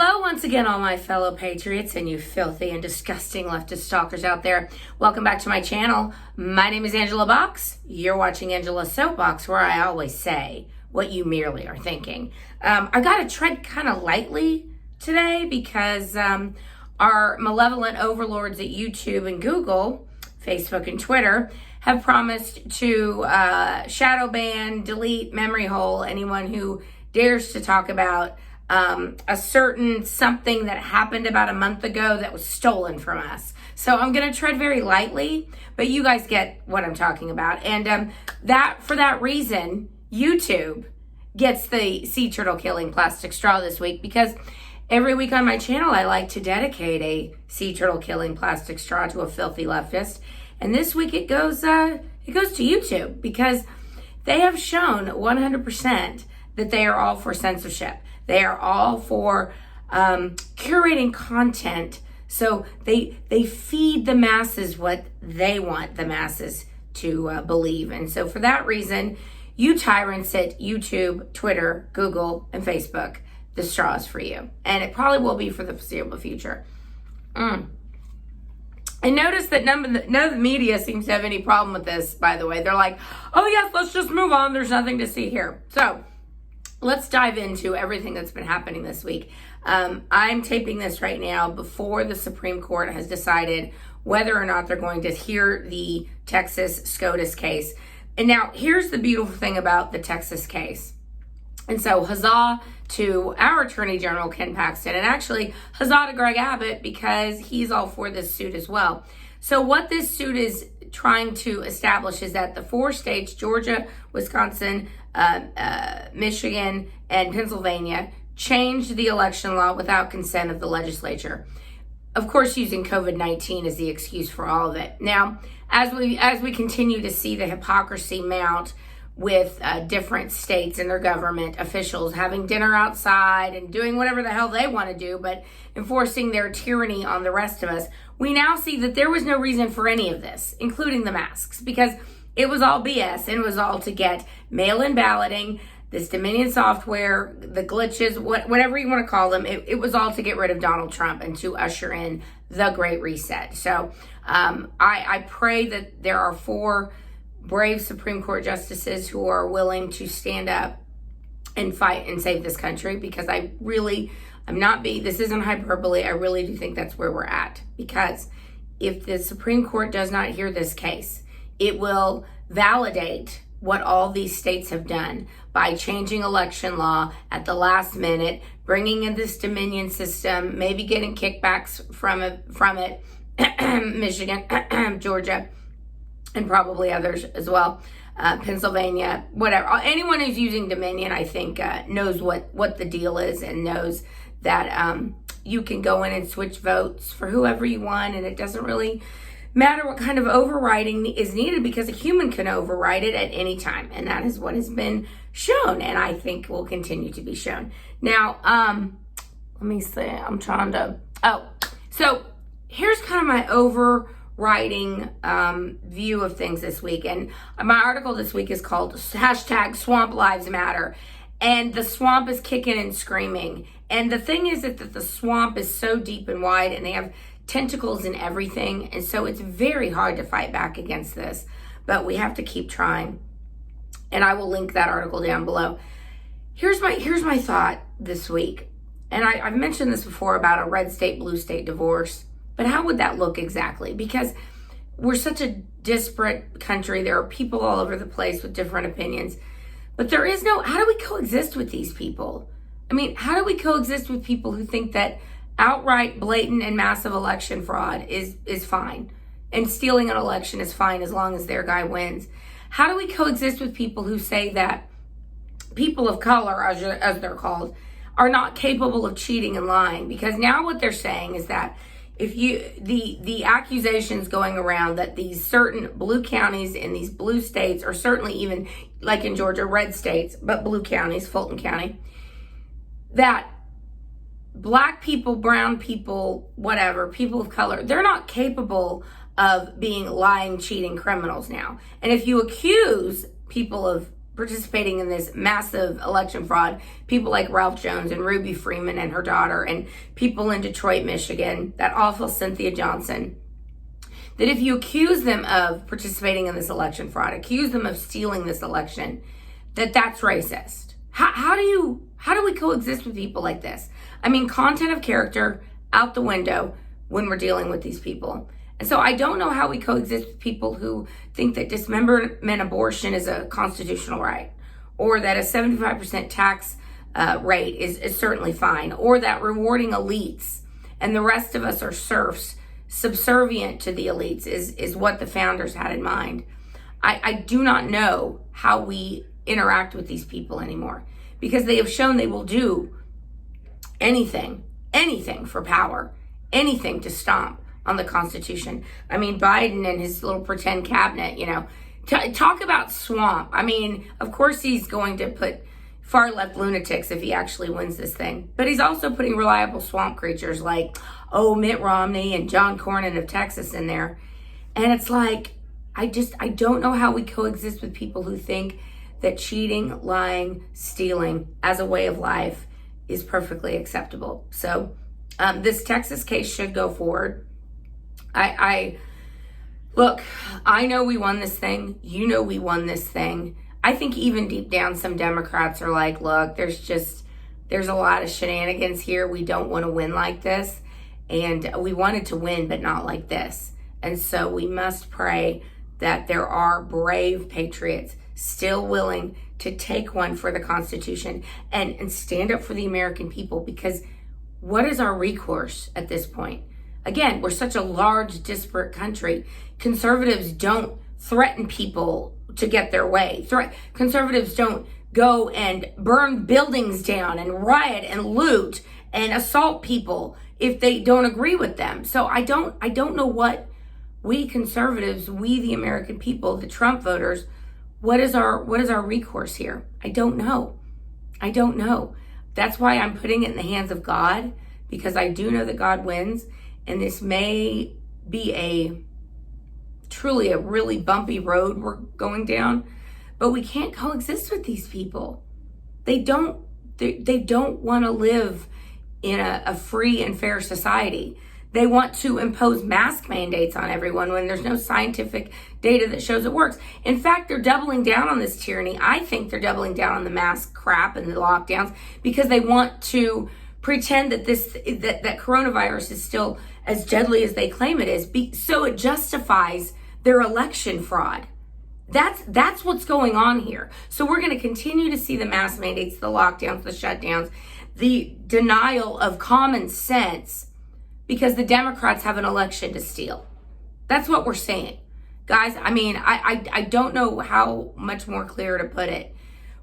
Hello once again, all my fellow patriots and you filthy and disgusting leftist stalkers out there. Welcome back to my channel. My name is Angela Box. You're watching Angela's Soapbox, where I always say what you merely are thinking. I got to tread kind of lightly today because our malevolent overlords at YouTube and Google, Facebook and Twitter, have promised to shadow ban, delete, memory hole anyone who dares to talk about a certain something that happened about a month ago that was stolen from us. So I'm going to tread very lightly, but you guys get what I'm talking about. And for that reason, YouTube gets the sea turtle killing plastic straw this week, because every week on my channel, I like to dedicate a sea turtle killing plastic straw to a filthy leftist. And this week it goes to YouTube, because they have shown 100% that they are all for censorship. They are all for curating content, so they feed the masses what they want the masses to believe. And so for that reason, you tyrants at YouTube, Twitter, Google, and Facebook, the straw is for you. And it probably will be for the foreseeable future. And notice that none of the media seems to have any problem with this, by the way. They're like, oh yes, let's just move on. There's nothing to see here. So let's dive into everything that's been happening this week. I'm taping this right now before the Supreme Court has decided whether or not they're going to hear the Texas SCOTUS case. And now here's the beautiful thing about the Texas case. And so huzzah to our Attorney General, Ken Paxton, and actually huzzah to Greg Abbott, because he's all for this suit as well. So what this suit is trying to establish is that the 4 states, Georgia, Wisconsin, Michigan, and Pennsylvania, changed the election law without consent of the legislature. Of course, using COVID-19 as the excuse for all of it. Now, as we continue to see the hypocrisy mount with different states and their government officials having dinner outside and doing whatever the hell they want to do, but enforcing their tyranny on the rest of us, we now see that there was no reason for any of this, including the masks, because it was all BS and it was all to get mail-in balloting, this Dominion software, the glitches, whatever you want to call them. It was all to get rid of Donald Trump and to usher in the Great Reset. So I pray that there are 4 brave Supreme Court justices who are willing to stand up and fight and save this country, because this isn't hyperbole. I really do think that's where we're at, because if the Supreme Court does not hear this case, it will validate what all these states have done by changing election law at the last minute, bringing in this Dominion system, maybe getting kickbacks from it, Michigan, Georgia, and probably others as well, Pennsylvania, whatever. Anyone who's using Dominion, I think, knows what the deal is, and knows that you can go in and switch votes for whoever you want, and it doesn't really matter what kind of overriding is needed, because a human can override it at any time, and that is what has been shown, and I think will continue to be shown. Now, let me see. So here's kind of my overriding view of things this week, and my article this week is called #Swamp Lives Matter, and the swamp is kicking and screaming. And the thing is that the swamp is so deep and wide, and they have tentacles in everything, and so it's very hard to fight back against this, but we have to keep trying. And I will link that article down below. Here's my thought this week, and I've mentioned this before about a red state, blue state divorce, but how would that look exactly? Because we're such a disparate country. There are people all over the place with different opinions, but how do we coexist with these people? I mean, how do we coexist with people who think that outright, blatant, and massive election fraud is fine, and stealing an election is fine as long as their guy wins? How do we coexist with people who say that people of color, as they're called, are not capable of cheating and lying? Because now what they're saying is that if the accusations going around that these certain blue counties in these blue states, or certainly even like in Georgia, red states, but blue counties, Fulton County, that Black people, brown people, whatever, people of color, they're not capable of being lying, cheating criminals now. And if you accuse people of participating in this massive election fraud, people like Ralph Jones and Ruby Freeman and her daughter, and people in Detroit, Michigan, that awful Cynthia Johnson, that if you accuse them of participating in this election fraud, accuse them of stealing this election, that's racist. How do we coexist with people like this? I mean, content of character out the window when we're dealing with these people. And so I don't know how we coexist with people who think that dismemberment abortion is a constitutional right, or that a 75% tax rate is certainly fine, or that rewarding elites and the rest of us are serfs, subservient to the elites is what the founders had in mind. I do not know how we interact with these people anymore, because they have shown they will do anything for power, anything to stomp on the Constitution. I mean, Biden and his little pretend cabinet, talk about swamp. I mean, of course he's going to put far left lunatics if he actually wins this thing, but he's also putting reliable swamp creatures like, Mitt Romney and John Cornyn of Texas in there. And it's like, I don't know how we coexist with people who think that cheating, lying, stealing as a way of life is perfectly acceptable. So this Texas case should go forward. Look, I know we won this thing. You know we won this thing. I think even deep down some Democrats are like, look, there's a lot of shenanigans here. We don't want to win like this. And we wanted to win, but not like this. And so we must pray that there are brave patriots still willing to take one for the Constitution and stand up for the American people, because what is our recourse at this point? Again, we're such a large, disparate country. Conservatives don't threaten people to get their way. Conservatives don't go and burn buildings down and riot and loot and assault people if they don't agree with them. So I don't know what we conservatives, we the American people, the Trump voters, what is our recourse here? I don't know. That's why I'm putting it in the hands of God, because I do know that God wins. And this may be truly a really bumpy road we're going down, but we can't coexist with these people. They don't want to live in a free and fair society. They want to impose mask mandates on everyone when there's no scientific data that shows it works. In fact, they're doubling down on this tyranny. I think they're doubling down on the mask crap and the lockdowns because they want to pretend that that coronavirus is still as deadly as they claim it is, so it justifies their election fraud. That's what's going on here. So we're going to continue to see the mask mandates, the lockdowns, the shutdowns, the denial of common sense, because the Democrats have an election to steal. That's what we're saying. Guys, I mean, I don't know how much more clear to put it.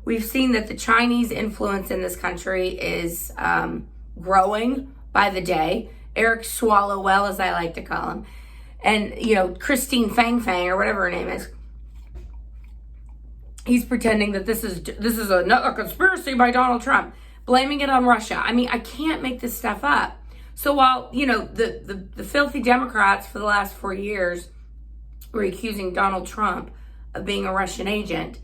We've seen that the Chinese influence in this country is growing by the day. Eric Swallowwell, as I like to call him, and, Christine Fang Fang, or whatever her name is, he's pretending that this is a conspiracy by Donald Trump, blaming it on Russia. I mean, I can't make this stuff up. So while, the filthy Democrats for the last 4 years were accusing Donald Trump of being a Russian agent,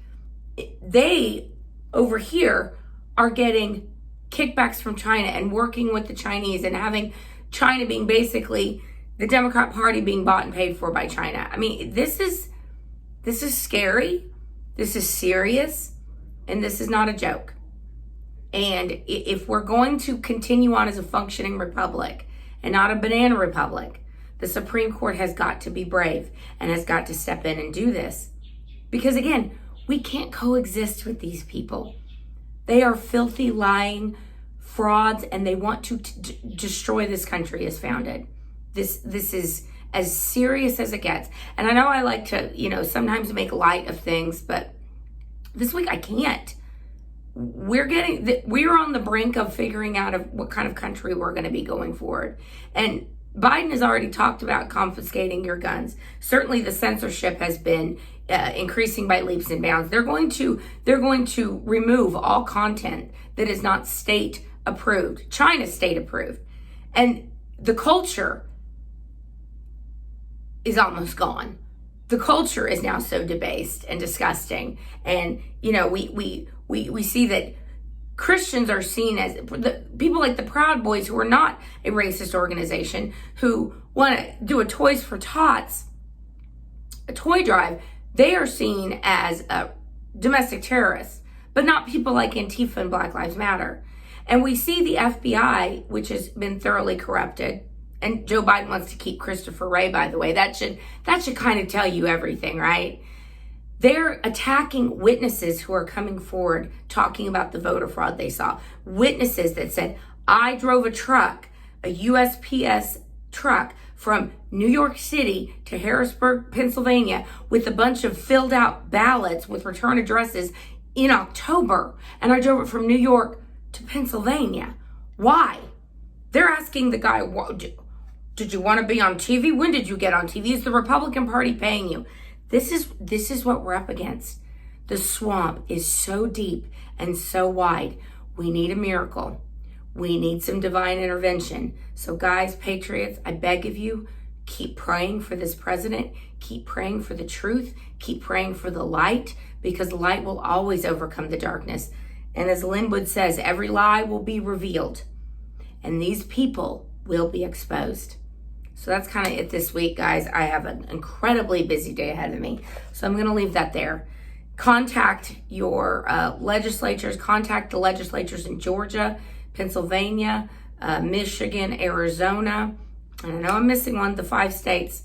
they, over here, are getting kickbacks from China and working with the Chinese and having China being basically the Democrat Party being bought and paid for by China. I mean, this is scary. This is serious. And this is not a joke. And if we're going to continue on as a functioning republic and not a banana republic, the Supreme Court has got to be brave and has got to step in and do this. Because again, we can't coexist with these people. They are filthy, lying frauds, and they want to destroy this country as founded. This is as serious as it gets. And I know I like to, sometimes make light of things, but this week I can't. We're on the brink of figuring out what kind of country we're going to be going forward. And Biden has already talked about confiscating your guns. Certainly the censorship has been increasing by leaps and bounds. They're going to remove all content that is not state approved, China state approved. And the culture is almost gone. the culture is now so debased and disgusting. And, you know, we see that Christians are seen as people like the Proud Boys, who are not a racist organization, who want to do a Toys for Tots, a toy drive. They are seen as domestic terrorists, but not people like Antifa and Black Lives Matter. And we see the FBI, which has been thoroughly corrupted, and Joe Biden wants to keep Christopher Wray, by the way. That should kind of tell you everything, right? They're attacking witnesses who are coming forward talking about the voter fraud they saw. Witnesses that said, I drove a truck, a USPS truck, from New York City to Harrisburg, Pennsylvania, with a bunch of filled out ballots with return addresses in October. And I drove it from New York to Pennsylvania. Why? They're asking the guy, did you want to be on TV? When did you get on TV? Is the Republican Party paying you? This is what we're up against. The swamp is so deep and so wide. We need a miracle. We need some divine intervention. So guys, patriots, I beg of you, keep praying for this president. Keep praying for the truth. Keep praying for the light, because light will always overcome the darkness. And as Linwood says, every lie will be revealed, and these people will be exposed. So that's kind of it this week, guys. I have an incredibly busy day ahead of me, so I'm going to leave that there. Contact your legislatures. Contact the legislatures in Georgia, Pennsylvania, Michigan, Arizona. And I know I'm missing one, the 5 states: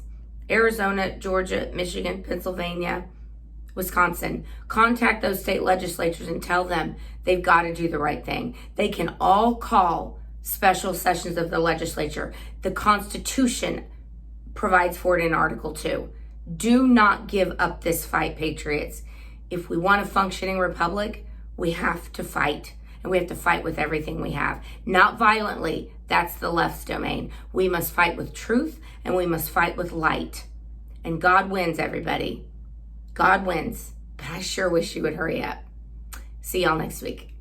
Arizona, Georgia, Michigan, Pennsylvania, Wisconsin. Contact those state legislatures and tell them they've got to do the right thing. They can all call special sessions of the legislature. The Constitution provides for it in Article 2. Do not give up this fight, patriots. If we want a functioning republic, we have to fight. And we have to fight with everything we have. Not violently. That's the left's domain. We must fight with truth, and we must fight with light. And God wins, everybody. God wins. But I sure wish you would hurry up. See y'all next week.